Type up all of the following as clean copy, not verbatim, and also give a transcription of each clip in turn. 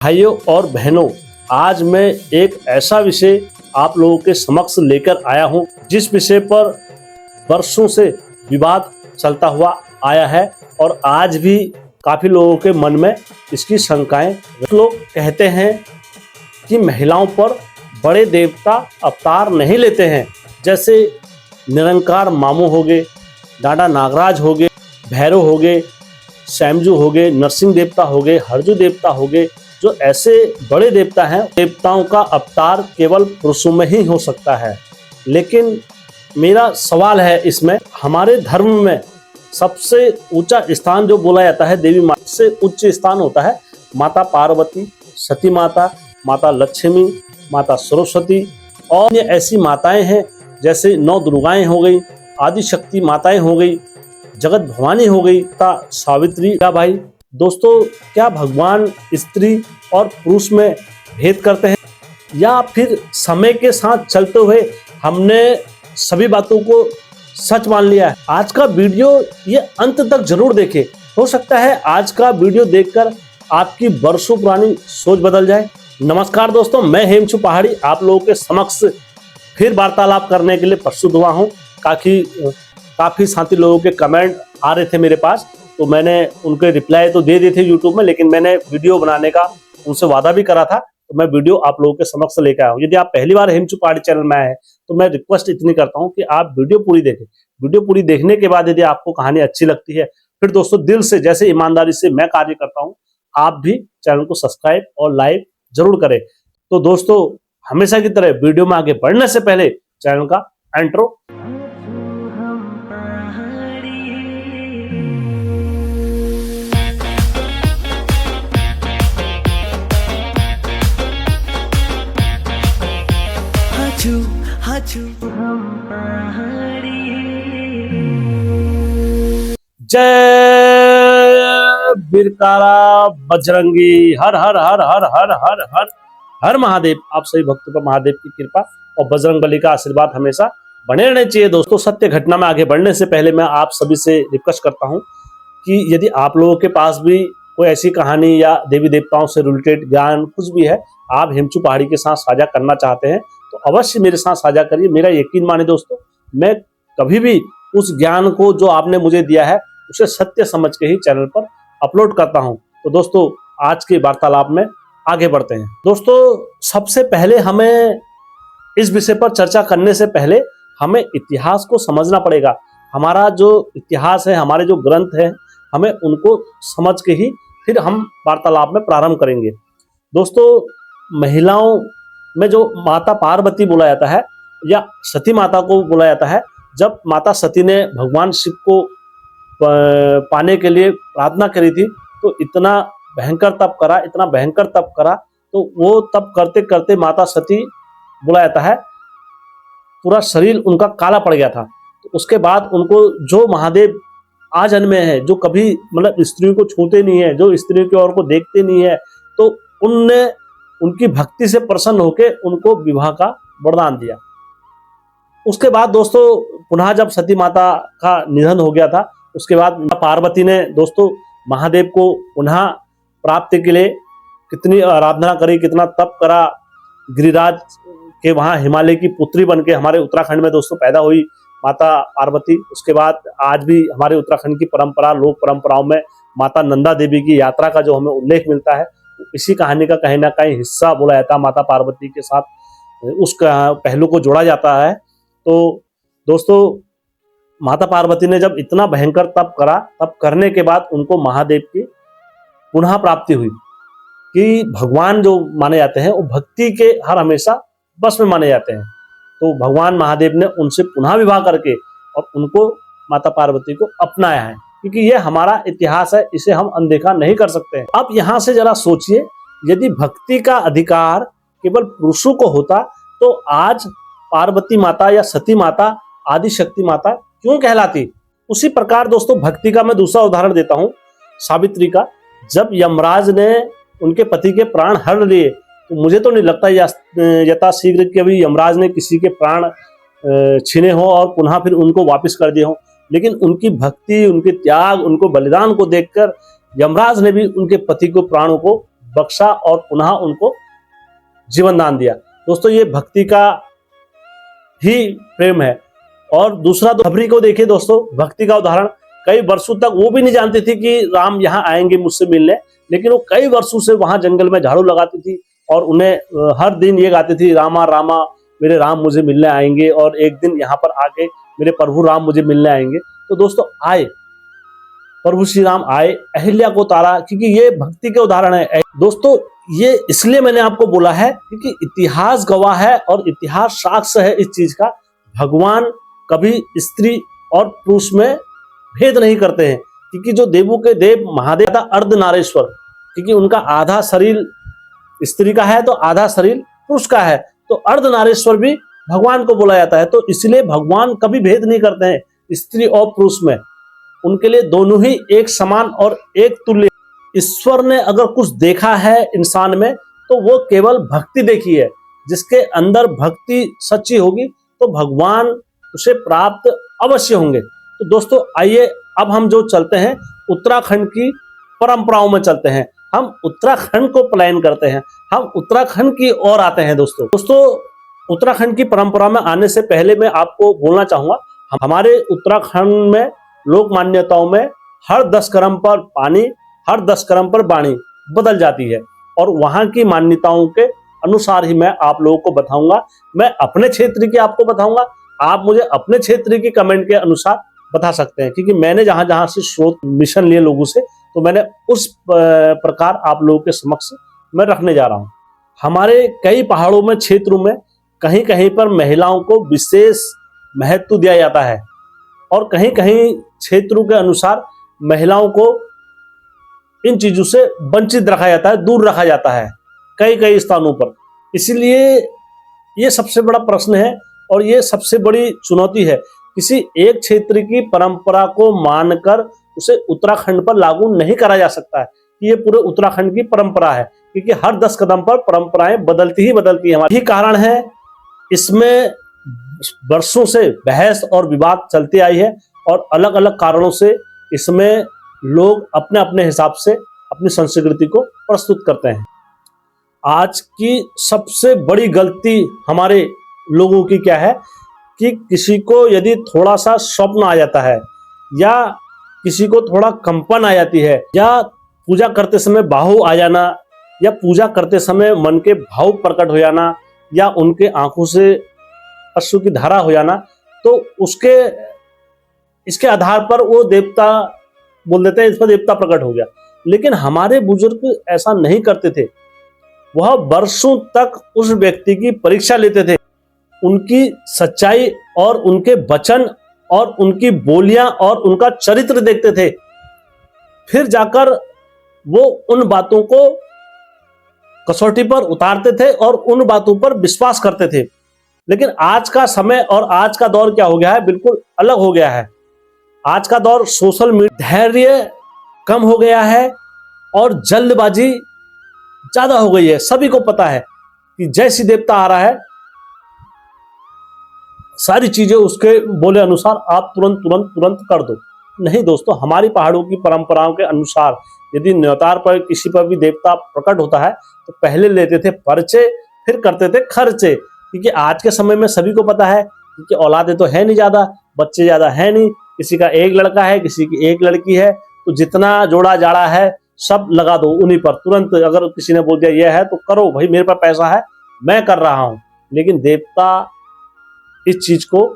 भाइयों और बहनों, आज मैं एक ऐसा विषय आप लोगों के समक्ष लेकर आया हूं जिस विषय पर वर्षों से विवाद चलता हुआ आया है और आज भी काफी लोगों के मन में इसकी शंकाएं। लोग कहते हैं कि महिलाओं पर बड़े देवता अवतार नहीं लेते हैं, जैसे निरंकार मामू हो गए, डांडा नागराज हो गए, भैरव हो गए, सैमजू हो गए, नरसिंह देवता हो गए, हरजू देवता हो गए। जो ऐसे बड़े देवता हैं, देवताओं का अवतार केवल पुरुषों में ही हो सकता है। लेकिन मेरा सवाल है इसमें, हमारे धर्म में सबसे ऊंचा स्थान जो बोला जाता है, देवी माता से उच्च स्थान होता है माता पार्वती, सती माता, माता लक्ष्मी, माता सरस्वती और ये ऐसी माताएं हैं जैसे नौ दुर्गाएं हो गई, आदि शक्ति माताएं हो गई, जगत भवानी हो गई, सावित्री। क्या भाई दोस्तों, क्या भगवान स्त्री और पुरुष में भेद करते हैं या फिर समय के साथ चलते हुए हमने सभी बातों को सच मान लिया है? आज का वीडियो ये अंत तक जरूर देखें। हो सकता है आज का वीडियो देखकर आपकी बरसों पुरानी सोच बदल जाए। नमस्कार दोस्तों, मैं हेमचू पहाड़ी आप लोगों के समक्ष फिर वार्तालाप करने के लिए प्रस्तुत हुआ हूँ। काफी साथी लोगों के कमेंट आ रहे थे मेरे पास, तो मैंने उनके रिप्लाई तो दे दिए थे यूट्यूब में, लेकिन मैंने वीडियो बनाने का उनसे वादा भी करा था, तो मैं वीडियो आप लोगों के समक्ष लेकर आया हूँ। यदि आप पहली बार हेमचू पहाड़ी चैनल में आए हैं तो मैं रिक्वेस्ट इतनी करता हूँ कि आप वीडियो पूरी देखें। वीडियो पूरी देखने के बाद यदि आपको कहानी अच्छी लगती है, फिर दोस्तों दिल से, जैसे ईमानदारी से मैं कार्य करता हूँ, आप भी चैनल को सब्सक्राइब और लाइक जरूर करें। तो दोस्तों, हमेशा की तरह वीडियो में आगे बढ़ने से पहले चैनल का इंट्रो। जय बिरकारा बजरंगी, हर हर हर हर हर हर हर हर महादेव। आप सभी भक्तों पर महादेव की कृपा और बजरंगबली का आशीर्वाद हमेशा बने रहने चाहिए। दोस्तों, सत्य घटना में आगे बढ़ने से पहले मैं आप सभी से रिक्वेस्ट करता हूं कि यदि आप लोगों के पास भी कोई ऐसी कहानी या देवी देवताओं से रिलेटेड ज्ञान कुछ भी है, आप हेमचू पहाड़ी के साथ साझा करना चाहते हैं तो अवश्य मेरे साथ साझा करिए। मेरा यकीन माने दोस्तों, मैं कभी भी उस ज्ञान को जो आपने मुझे दिया है उसे सत्य समझ के ही चैनल पर अपलोड करता हूं। तो दोस्तों, आज के वार्तालाप में आगे बढ़ते हैं। दोस्तों, सबसे पहले हमें इस विषय पर चर्चा करने से पहले हमें इतिहास को समझना पड़ेगा। हमारा जो इतिहास है, हमारे जो ग्रंथ हैं, हमें उनको समझ के ही फिर हम वार्तालाप में प्रारंभ करेंगे। दोस्तों, महिलाओं में जो माता पार्वती बोला जाता है या सती माता को बोला जाता है, जब माता सती ने भगवान शिव को पाने के लिए प्रार्थना करी थी तो इतना भयंकर तप करा, तो वो तप करते करते माता सती बोला जाता है पूरा शरीर उनका काला पड़ गया था। तो उसके बाद उनको जो महादेव आज जन्मे हैं, जो कभी मतलब स्त्रियों को छूते नहीं है, जो स्त्रियों की ओर को देखते नहीं है, तो उनने उनकी भक्ति से प्रसन्न होकर उनको विवाह का वरदान दिया। उसके बाद दोस्तों, पुनः जब सती माता का निधन हो गया था, उसके बाद पार्वती ने दोस्तों महादेव को पुनः प्राप्ति के लिए कितनी आराधना करी, कितना तप करा। गिरिराज के वहां हिमालय की पुत्री बनके हमारे उत्तराखंड में दोस्तों पैदा हुई माता पार्वती। उसके बाद आज भी हमारे उत्तराखंड की परंपरा, लोक परंपराओं में माता नंदा देवी की यात्रा का जो हमें उल्लेख मिलता है, इसी कहानी का कहीं ना कहीं हिस्सा बोला जाता है। माता पार्वती के साथ उस पहलू को जोड़ा जाता है। तो दोस्तों, माता पार्वती ने जब इतना भयंकर तप करा, तप करने के बाद उनको महादेव की पुनः प्राप्ति हुई कि भगवान जो माने जाते हैं वो भक्ति के हर हमेशा बस में माने जाते हैं। तो भगवान महादेव ने उनसे पुनः विवाह करके और उनको माता पार्वती को अपनाया है, क्योंकि ये हमारा इतिहास है, इसे हम अनदेखा नहीं कर सकते हैं। अब यहाँ से जरा सोचिए, यदि भक्ति का अधिकार केवल पुरुषों को होता तो आज पार्वती माता या सती माता, आदि शक्ति माता क्यों कहलाती? उसी प्रकार दोस्तों, भक्ति का मैं दूसरा उदाहरण देता हूं, सावित्री का। जब यमराज ने उनके पति के प्राण हर लिए, तो मुझे तो नहीं लगता यथा शीघ्र कि अभी यमराज ने किसी के प्राण छीने हो और पुनः फिर उनको वापस कर दिए हो। लेकिन उनकी भक्ति, उनके त्याग, उनको बलिदान को देखकर यमराज ने भी उनके पति को प्राणों को बख्शा और पुनः उनको जीवन दान दिया। दोस्तों ये भक्ति का ही प्रेम है। और दूसरा तो सबरी को देखिए दोस्तों, भक्ति का उदाहरण। कई वर्षों तक वो भी नहीं जानती थी कि राम यहाँ आएंगे मुझसे मिलने, लेकिन वो कई वर्षों से वहां जंगल में झाड़ू लगाती थी और उन्हें हर दिन ये गाती थी, रामा रामा मेरे राम मुझे मिलने आएंगे और एक दिन यहाँ पर आके मेरे प्रभु राम मुझे मिलने आएंगे। तो दोस्तों आए, प्रभु श्री राम आए, अहिल्या को तारा, क्योंकि ये भक्ति के उदाहरण है। दोस्तों ये इसलिए मैंने आपको बोला है क्योंकि इतिहास गवाह है और इतिहास साक्ष्य है इस चीज का। भगवान कभी स्त्री और पुरुष में भेद नहीं करते हैं, क्योंकि जो देवों के देव महादेव था अर्धनारेश्वर, क्योंकि उनका आधा शरीर स्त्री का है तो आधा शरीर पुरुष का है, तो अर्धनारेश्वर भी भगवान को बोला जाता है। तो इसलिए भगवान कभी भेद नहीं करते हैं स्त्री और पुरुष में, उनके लिए दोनों ही एक समान और एक तुल्य। ईश्वर ने अगर कुछ देखा है इंसान में तो वो केवल भक्ति देखी है। जिसके अंदर भक्ति सच्ची होगी तो भगवान उसे प्राप्त अवश्य होंगे। तो दोस्तों आइए अब हम जो चलते हैं उत्तराखंड की परंपराओं में चलते हैं। हम उत्तराखंड को प्लान करते हैं, हम उत्तराखंड की ओर आते हैं। दोस्तों उत्तराखंड की परंपरा में आने से पहले मैं आपको बोलना चाहूंगा, हमारे उत्तराखंड में लोक मान्यताओं में हर 10 कर्म पर पानी, हर 10 कर्म पर वाणी बदल जाती है और वहां की मान्यताओं के अनुसार ही मैं आप लोगों को बताऊंगा। मैं अपने क्षेत्र की आपको बताऊंगा, आप मुझे अपने क्षेत्र की कमेंट के अनुसार बता सकते हैं, क्योंकि मैंने जहां जहां से स्रोत मिशन लिए लोगों से, तो मैंने उस प्रकार आप लोगों के समक्ष मैं रखने जा रहा हूं। हमारे कई पहाड़ों में क्षेत्रों में कहीं कहीं पर महिलाओं को विशेष महत्व दिया जाता है और कहीं कहीं क्षेत्रों के अनुसार महिलाओं को इन चीजों से वंचित रखा जाता है, दूर रखा जाता है कई कई स्थानों पर। इसलिए ये सबसे बड़ा प्रश्न है और ये सबसे बड़ी चुनौती है। किसी एक क्षेत्र की परंपरा को मानकर उसे उत्तराखंड पर लागू नहीं करा जा सकता है कि ये पूरे उत्तराखंड की परंपरा है, क्योंकि हर 10 कदम पर परंपराएं बदलती ही बदलती है। यही कारण है इसमें वर्षों से बहस और विवाद चलती आई है और अलग अलग कारणों से इसमें लोग अपने अपने हिसाब से अपनी संस्कृति को प्रस्तुत करते हैं। आज की सबसे बड़ी गलती हमारे लोगों की क्या है कि किसी को यदि थोड़ा सा स्वप्न आ जाता है या किसी को थोड़ा कंपन आ जाती है या पूजा करते समय बाहु आ जाना या पूजा करते समय मन के भाव प्रकट हो जाना या उनके आंखों से अश्रु की धारा हो जाना, तो इसके आधार पर वो देवता बोल देते हैं, इस पर देवता प्रकट हो गया। लेकिन हमारे बुजुर्ग ऐसा नहीं करते थे, वह वर्षों तक उस व्यक्ति की परीक्षा लेते थे, उनकी सच्चाई और उनके वचन और उनकी बोलियां और उनका चरित्र देखते थे, फिर जाकर वो उन बातों को कसौटी पर उतारते थे और उन बातों पर विश्वास करते थे। लेकिन आज का समय और आज का दौर क्या हो गया है, बिल्कुल अलग हो गया है। आज का दौर सोशल मीडिया, धैर्य कम हो गया है और जल्दबाजी ज्यादा हो गई है। सभी को पता है कि जैसी देवता आ रहा है सारी चीजें उसके बोले अनुसार आप तुरंत कर दो। नहीं दोस्तों, हमारी पहाड़ों की परंपराओं के अनुसार यदि न्योतार पर किसी पर भी देवता प्रकट होता है तो पहले लेते थे परिचय, फिर करते थे खर्चे, क्योंकि आज के समय में सभी को पता है कि औलादें तो है नहीं ज्यादा, बच्चे ज्यादा है नहीं, किसी का एक लड़का है, किसी की एक लड़की है, तो जितना जोड़ा जाड़ा है सब लगा दो उन्हीं पर। तुरंत अगर किसी ने बोल दिया यह है तो करो भाई, मेरे पास पैसा है मैं कर रहा हूं। लेकिन देवता इस चीज को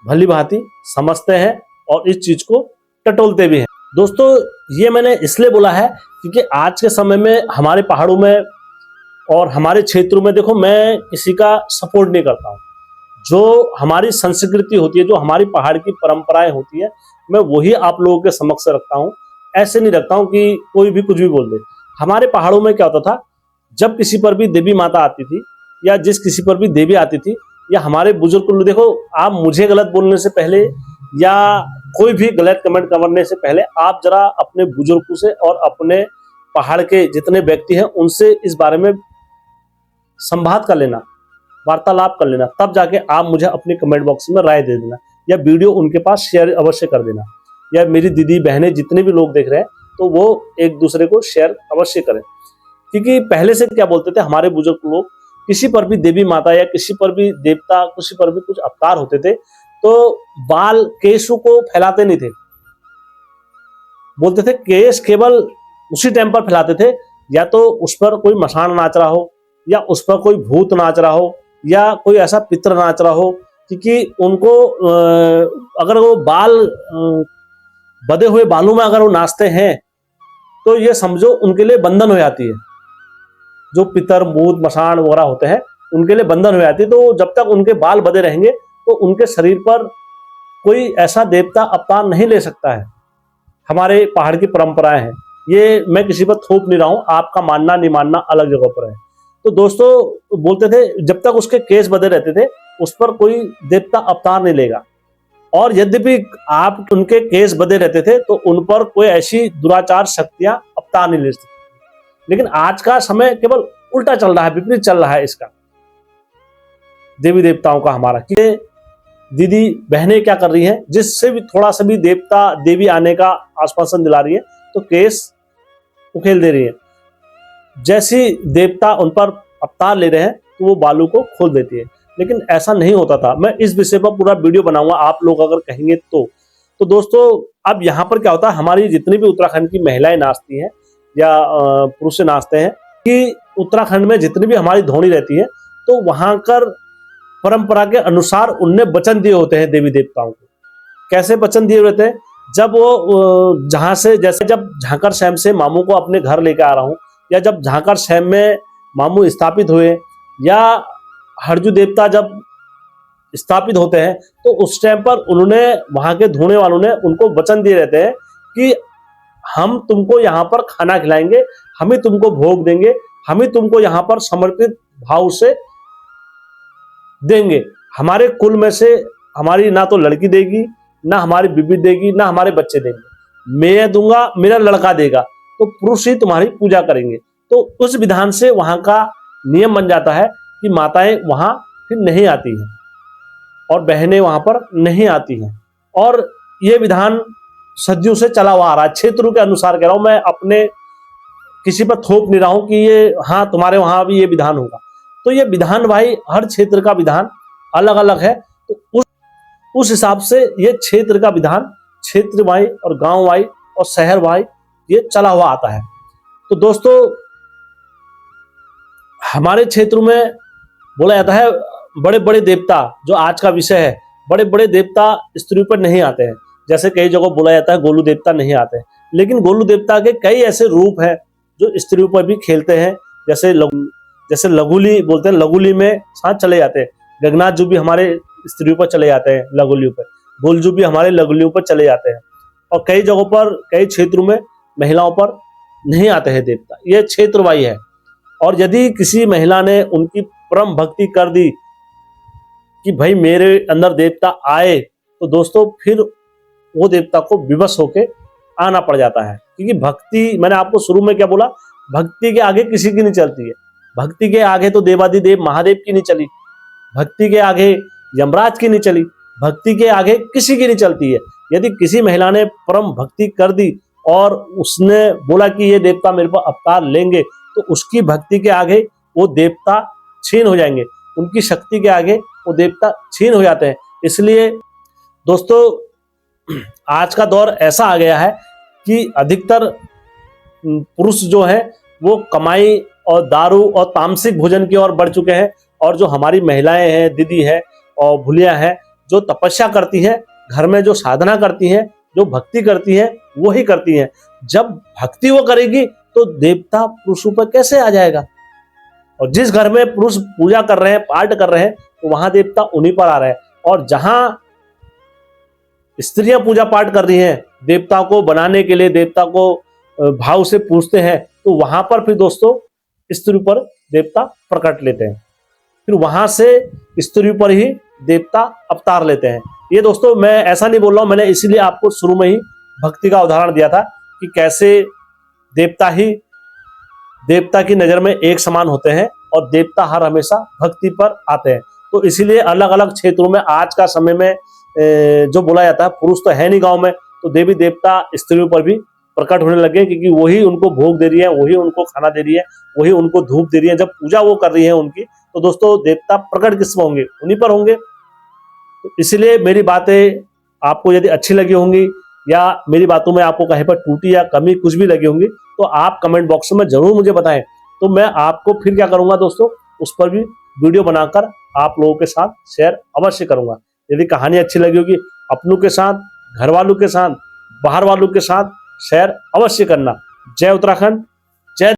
भली भांति समझते हैं और इस चीज को टटोलते भी हैं। दोस्तों ये मैंने इसलिए बोला है क्योंकि आज के समय में हमारे पहाड़ों में और हमारे क्षेत्रों में, देखो मैं किसी का सपोर्ट नहीं करता हूँ। जो हमारी संस्कृति होती है, जो हमारी पहाड़ की परंपराएं होती है, मैं वही आप लोगों के समक्ष रखता हूँ। ऐसे नहीं रखता हूँ कि कोई भी कुछ भी बोल दे। हमारे पहाड़ों में क्या होता था, जब किसी पर भी देवी माता आती थी या जिस किसी पर भी देवी आती थी या हमारे बुजुर्ग को, देखो आप मुझे गलत बोलने से पहले या कोई भी गलत कमेंट करने से पहले आप जरा अपने बुजुर्गों से और अपने पहाड़ के जितने व्यक्ति हैं उनसे इस बारे में संवाद कर लेना, वार्तालाप कर लेना, तब जाके आप मुझे अपने कमेंट बॉक्स में राय दे देना या वीडियो उनके पास शेयर अवश्य कर देना। या मेरी दीदी बहनें जितने भी लोग देख रहे हैं तो वो एक दूसरे को शेयर अवश्य करें। क्योंकि पहले से क्या बोलते थे हमारे बुजुर्ग लोग, किसी पर भी देवी माता या किसी पर भी देवता, किसी पर भी कुछ अवतार होते थे तो बाल केशों को फैलाते नहीं थे। बोलते थे केश केवल उसी टाइम पर फैलाते थे, या तो उस पर कोई मसान नाच रहा हो, या उस पर कोई भूत नाच रहा हो, या कोई ऐसा पितर नाच रहा हो, क्योंकि उनको अगर वो बाल बधे हुए बालों में अगर वो नाचते हैं तो ये समझो उनके लिए बंधन हो जाती है। जो पितर भूत मसान वगैरह होते हैं उनके लिए बंधन हो जाती है। तो जब तक उनके बाल बधे रहेंगे तो उनके शरीर पर कोई ऐसा देवता अवतार नहीं ले सकता है। हमारे पहाड़ की परंपराएं हैं, ये मैं किसी पर थोप नहीं रहा हूं, आपका मानना नहीं मानना अलग जगह पर है। तो दोस्तों बोलते थे जब तक उसके केस बधे रहते थे उस पर कोई देवता अवतार नहीं लेगा, और यद्यपि आप उनके केस बधे रहते थे तो उन पर कोई ऐसी दुराचार शक्तियां अवतार नहीं ले सकती। लेकिन आज का समय केवल उल्टा चल रहा है, विपरीत चल रहा है इसका, देवी देवताओं का हमारा। कि दीदी बहनें क्या कर रही हैं, जिससे भी थोड़ा सा भी देवता देवी आने का आश्वासन दिला रही है तो केस उखेल दे रही है। जैसी देवता उन पर अवतार ले रहे हैं तो वो बालू को खोल देती है। लेकिन ऐसा नहीं होता था। मैं इस विषय पर पूरा वीडियो बनाऊंगा, आप लोग अगर कहेंगे तो दोस्तों अब यहाँ पर क्या होता है, हमारी जितनी भी उत्तराखंड की महिलाएं नाचती हैं या पुरुष नाचते हैं, कि उत्तराखंड में जितनी भी हमारी धोनी रहती है तो वहां कर परंपरा के अनुसार उनने वचन दिए होते हैं देवी देवताओं को। कैसे वचन दिए रहते हैं, जब वो जहां से, जैसे जब झांकर शैम से मामू को अपने घर लेकर आ रहा हूं, या जब झांकर शैम में मामू स्थापित हुए, या हरजू देवता जब स्थापित होते हैं तो उस टाइम पर उन्होंने, वहां के धोने वालों ने उनको वचन दिए रहते हैं कि हम तुमको यहाँ पर खाना खिलाएंगे, हम ही तुमको भोग देंगे, हम ही तुमको यहाँ पर समर्पित भाव से देंगे। हमारे कुल में से हमारी ना तो लड़की देगी, ना हमारी बीबी देगी, ना हमारे बच्चे देंगे, मैं दूंगा, मेरा लड़का देगा, तो पुरुष ही तुम्हारी पूजा करेंगे। तो उस विधान से वहां का नियम बन जाता है कि माताएं वहां फिर नहीं आती हैं और बहनें वहां पर नहीं आती हैं। और ये विधान सदियों से चला हुआ आ रहा है। क्षेत्रों के अनुसार कह रहा हूं मैं, अपने किसी पर थोप नहीं रहा हूं कि ये हाँ तुम्हारे वहां भी ये विधान होगा। तो ये विधान भाई हर क्षेत्र का विधान अलग अलग है, तो उस हिसाब से ये क्षेत्र का विधान क्षेत्र वाई और गांव वाई और शहर वाई ये चला हुआ आता है। तो दोस्तों हमारे क्षेत्र में बोला जाता है बड़े बड़े देवता, जो आज का विषय है, बड़े बड़े देवता स्त्रियों पर नहीं आते हैं। जैसे कई जगह बोला जाता है गोलू देवता नहीं आते हैं, लेकिन गोलू देवता के कई ऐसे रूप हैं जो स्त्रियों पर भी खेलते हैं। जैसे लगुली बोलते हैं, लगुली में साथ चले जाते हैं। गगनाथ जी भी हमारे स्त्रियों पर चले जाते हैं लगुलियों पर, गोलजू भी हमारे लगुलियों पर चले जाते हैं। और कई जगहों पर, कई क्षेत्रों में महिलाओं पर नहीं आते हैं देवता, ये क्षेत्रवाही है। और यदि किसी महिला ने उनकी परम भक्ति कर दी कि भाई मेरे अंदर देवता आए, तो दोस्तों फिर वो देवता को विवश होके आना पड़ जाता है। क्योंकि भक्ति, मैंने आपको शुरू में क्या बोला, भक्ति के आगे किसी की नहीं चलती है। भक्ति के आगे तो देवादिदेव महादेव की नहीं चली, भक्ति के आगे यमराज की नहीं चली, भक्ति के आगे किसी की नहीं चलती है। यदि किसी महिला ने परम भक्ति कर दी और उसने बोला कि ये देवता मेरे पर अवतार लेंगे, तो उसकी भक्ति के आगे वो देवता छीन हो जाएंगे, उनकी शक्ति के आगे वो देवता छीन हो जाते हैं। इसलिए दोस्तों आज का दौर ऐसा आ गया है कि अधिकतर पुरुष जो है वो कमाई और दारू और तामसिक भोजन की ओर बढ़ चुके हैं, और जो हमारी महिलाएं हैं, दीदी है और भुलिया है, जो तपस्या करती हैं, घर में जो साधना करती हैं, जो भक्ति करती हैं, वो ही करती हैं। जब भक्ति वो करेगी तो देवता पुरुषों पर कैसे आ जाएगा? और जिस घर में पुरुष पूजा कर रहे हैं, पाठ कर रहे हैं, तो वहां देवता उन्हीं पर आ रहे हैं। और जहां स्त्रियां पूजा पाठ कर रही हैं, देवता को बनाने के लिए, देवता को भाव से पूजते हैं, तो वहां पर फिर दोस्तों स्त्री पर देवता प्रकट लेते हैं, फिर वहां से स्त्री पर ही देवता अवतार लेते हैं। ये दोस्तों मैं ऐसा नहीं बोल रहा हूं, मैंने इसीलिए आपको शुरू में ही भक्ति का उदाहरण दिया था कि कैसे देवता ही देवता की नजर में एक समान होते हैं और देवता हर हमेशा भक्ति पर आते हैं। तो इसीलिए अलग अलग क्षेत्रों में आज का समय में जो बोला जाता है, पुरुष तो है नहीं गांव में, तो देवी देवता स्त्रियों पर भी प्रकट होने लगे, क्योंकि वही उनको भोग दे रही है, वही उनको खाना दे रही है, वही उनको धूप दे रही है। जब पूजा वो कर रही है उनकी, तो दोस्तों देवता प्रकट किस पर होंगे? उन्हीं पर होंगे। तो इसलिए मेरी बातें आपको यदि अच्छी लगी होंगी, या मेरी बातों में आपको कहीं पर टूटी या कमी कुछ भी लगी होंगी, तो आप कमेंट बॉक्स में जरूर मुझे बताएं। तो मैं आपको फिर क्या करूंगा दोस्तों, उस पर भी वीडियो बनाकर आप लोगों के साथ शेयर अवश्य करूंगा। यदि कहानी अच्छी लगी होगी, अपनों के साथ, घर वालों के साथ, बाहर वालों के साथ शेयर अवश्य करना। जय उत्तराखंड,